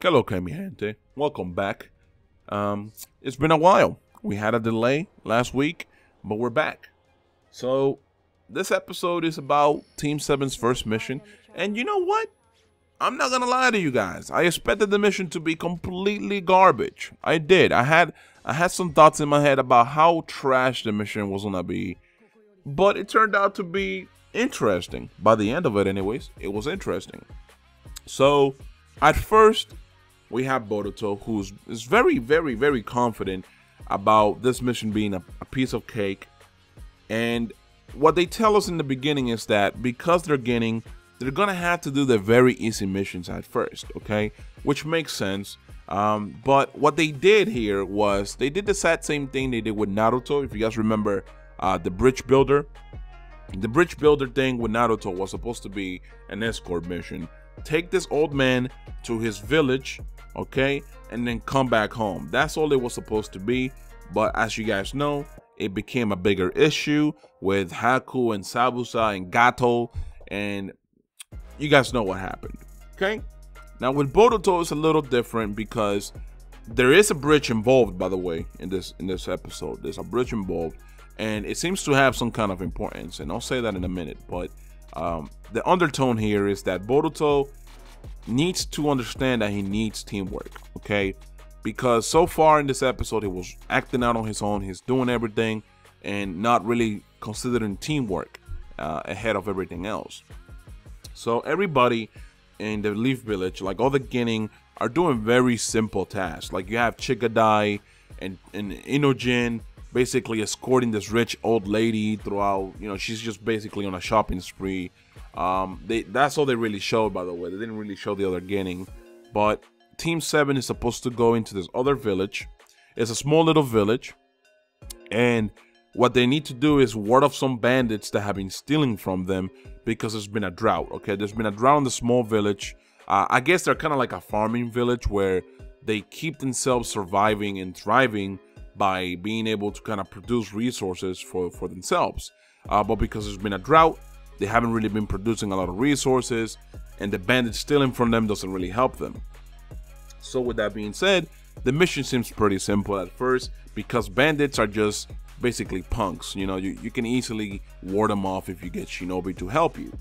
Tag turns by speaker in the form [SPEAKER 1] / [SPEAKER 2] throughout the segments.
[SPEAKER 1] Hello, mi gente. Welcome back. It's been a while. We had a delay last week, but we're back. So, this episode is about Team 7's first mission. And you know what? I'm not gonna lie to you guys. I expected the mission to be completely garbage. I did. I had some thoughts in my head about how trash the mission was gonna be. But it turned out to be interesting. By the end of it, anyways, it was interesting. So, at first, we have Boruto, who is very confident about this mission being a piece of cake. And what they tell us in the beginning is that because they're gonna have to do the very easy missions at first, okay? Which makes sense. But what they did here was they did the exact same thing they did with Naruto. If you guys remember the bridge builder. The bridge builder thing with Naruto was supposed to be an escort mission. Take this old man to his village, okay, and then come back home. That's all it was supposed to be. But as you guys know, it became a bigger issue with Haku and Sabusa and Gato, and you guys know what happened, okay? Now with Boruto, it's a little different because there is a bridge involved, by the way, in this episode. There's a bridge involved, and it seems to have some kind of importance, and I'll say that in a minute. But the undertone here is that Boruto needs to understand that he needs teamwork, okay? Because so far in this episode, he was acting out on his own. He's doing everything and not really considering teamwork ahead of everything else. So everybody in the Leaf Village, like all the Ginning, are doing very simple tasks. Like you have Chikadai and Inojin basically escorting this rich old lady throughout. You know, she's just basically on a shopping spree. That's all they really showed, by the way. They didn't really show the other Ginning. But Team 7 is supposed to go into this other village. It's a small little village. And what they need to do is ward off some bandits that have been stealing from them because there's been a drought, okay? There's been a drought in the small village. I guess they're kind of like a farming village where they keep themselves surviving and thriving by being able to kind of produce resources for themselves. But because there's been a drought, they haven't really been producing a lot of resources, and the bandits stealing from them doesn't really help them. So with that being said, the mission seems pretty simple at first because bandits are just basically punks. You know, you can easily ward them off if you get Shinobi to help you.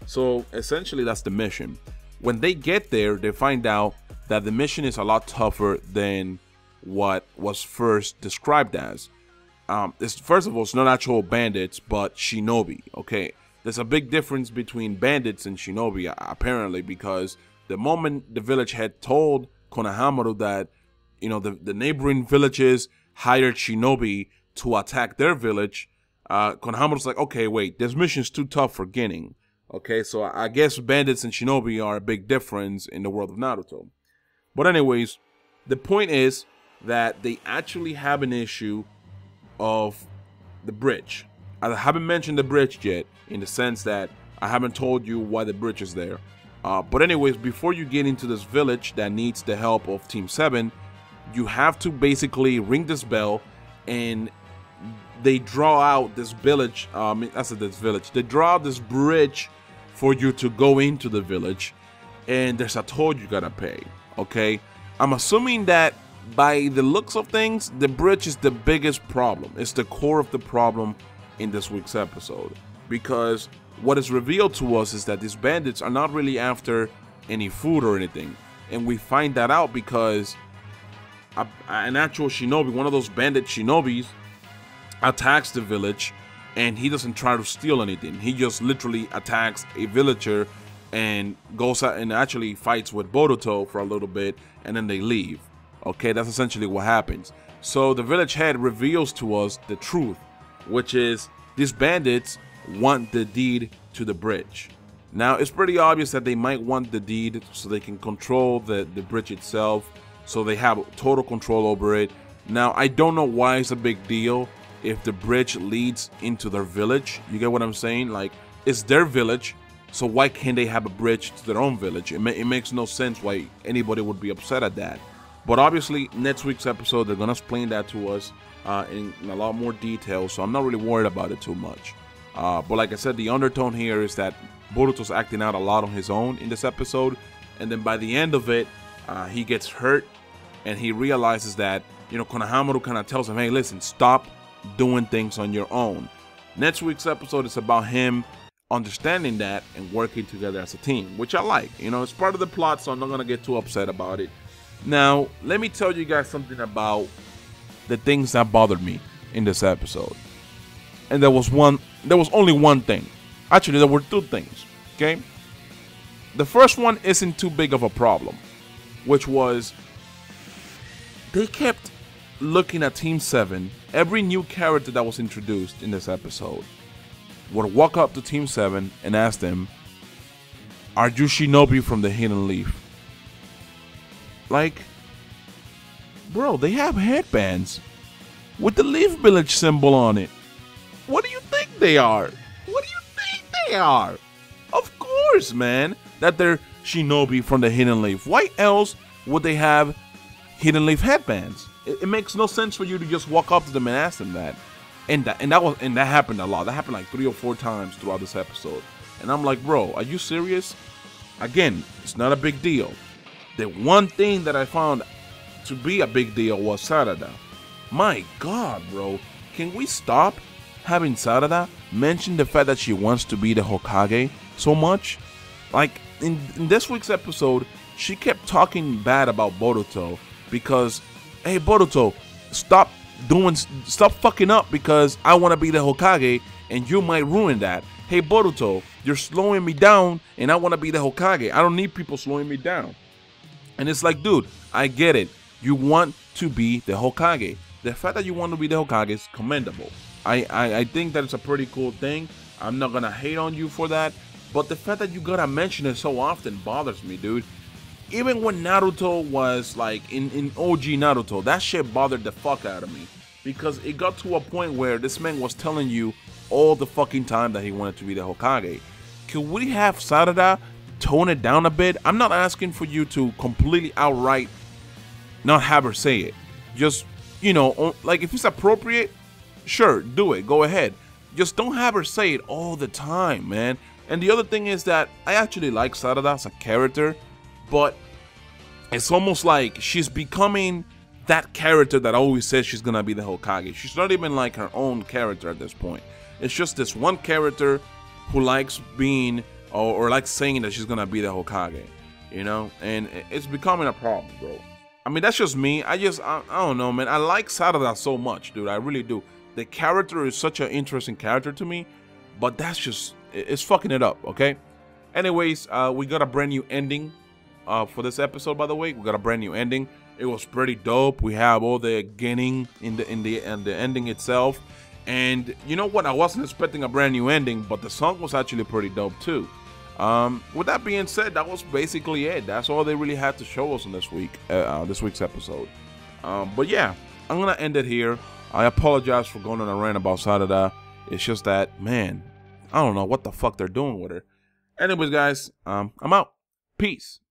[SPEAKER 1] So essentially that's the mission. When they get there, they find out that the mission is a lot tougher than what was first described as. First of all, it's not actual bandits, but Shinobi, okay? There's a big difference between bandits and Shinobi, apparently, because the moment the village head told Konohamaru that, you know, the neighboring villages hired Shinobi to attack their village, Konohamaru's like, okay, wait, this mission's too tough for Ginning. Okay, so I guess bandits and Shinobi are a big difference in the world of Naruto. But anyways, the point is that they actually have an issue of the bridge. I haven't mentioned the bridge yet, in the sense that I haven't told you why the bridge is there. But anyways, before you get into this village that needs the help of Team 7, you have to basically ring this bell, and they draw out this village. They draw out this bridge for you to go into the village, and there's a toll you gotta pay, okay? I'm assuming that by the looks of things, the bridge is the biggest problem. It's the core of the problem in this week's episode, because what is revealed to us is that these bandits are not really after any food or anything, and we find that out because an actual shinobi, one of those bandit shinobis, attacks the village, and he doesn't try to steal anything. He just literally attacks a villager and goes out and actually fights with Boruto for a little bit, and then they leave. Okay, that's essentially what happens. So the village head reveals to us the truth, which is these bandits want the deed to the bridge. Now, it's pretty obvious that they might want the deed so they can control the bridge itself, so they have total control over it. Now, I don't know why it's a big deal if the bridge leads into their village. You get what I'm saying? Like, it's their village, so why can't they have a bridge to their own village? It makes no sense why anybody would be upset at that. But obviously, next week's episode, they're going to explain that to us in a lot more detail, so I'm not really worried about it too much. But like I said, the undertone here is that Boruto's acting out a lot on his own in this episode, and then by the end of it, he gets hurt, and he realizes that, Konohamaru kind of tells him, hey, listen, stop doing things on your own. Next week's episode is about him understanding that and working together as a team, which I like. It's part of the plot, so I'm not going to get too upset about it. Now, let me tell you guys something about the things that bothered me in this episode. And there was only one thing. Actually, there were two things, okay? The first one isn't too big of a problem, which was they kept looking at Team 7. Every new character that was introduced in this episode would walk up to Team 7 and ask them, are you Shinobi from the Hidden Leaf? Like, bro, they have headbands with the Leaf Village symbol on it. What do you think they are? What do you think they are? Of course, man, that they're Shinobi from the Hidden Leaf. Why else would they have Hidden Leaf headbands? It makes no sense for you to just walk up to them and ask them that. And that happened a lot. That happened like 3 or 4 times throughout this episode. And I'm like, bro, are you serious? Again, it's not a big deal. The one thing that I found to be a big deal was Sarada. My God, bro. Can we stop having Sarada mention the fact that she wants to be the Hokage so much? Like, in this week's episode, she kept talking bad about Boruto because, hey, Boruto, stop fucking up because I want to be the Hokage and you might ruin that. Hey, Boruto, you're slowing me down and I want to be the Hokage. I don't need people slowing me down. And it's like, dude, I get it. You want to be the Hokage. The fact that you want to be the Hokage is commendable. I think that it's a pretty cool thing. I'm not going to hate on you for that. But the fact that you got to mention it so often bothers me, dude. Even when Naruto was like in OG Naruto, that shit bothered the fuck out of me. Because it got to a point where this man was telling you all the fucking time that he wanted to be the Hokage. Can we have Sarada tone it down a bit? I'm not asking for you to completely outright not have her say it. Just, like if it's appropriate, sure, do it. Go ahead. Just don't have her say it all the time, man. And the other thing is that I actually like Sarada as a character, but it's almost like she's becoming that character that always says she's gonna be the Hokage. She's not even like her own character at this point. It's just this one character who likes being or likes saying that she's gonna be the Hokage, and it's becoming a problem, bro. I mean, that's just me. I don't know, man. I like Sarada so much, dude. I really do. The character is such an interesting character to me, but it's fucking it up, okay? Anyways, we got a brand new ending for this episode, by the way. We got a brand new ending. It was pretty dope. We have all the beginning in the ending itself. And you know what? I wasn't expecting a brand new ending, but the song was actually pretty dope too. With that being said, that was basically it. That's all they really had to show us in this week's episode. But yeah, I'm gonna end it here. I apologize for going on a rant about Sarada. It's just that, man, I don't know what the fuck they're doing with her. Anyways, guys, I'm out. Peace.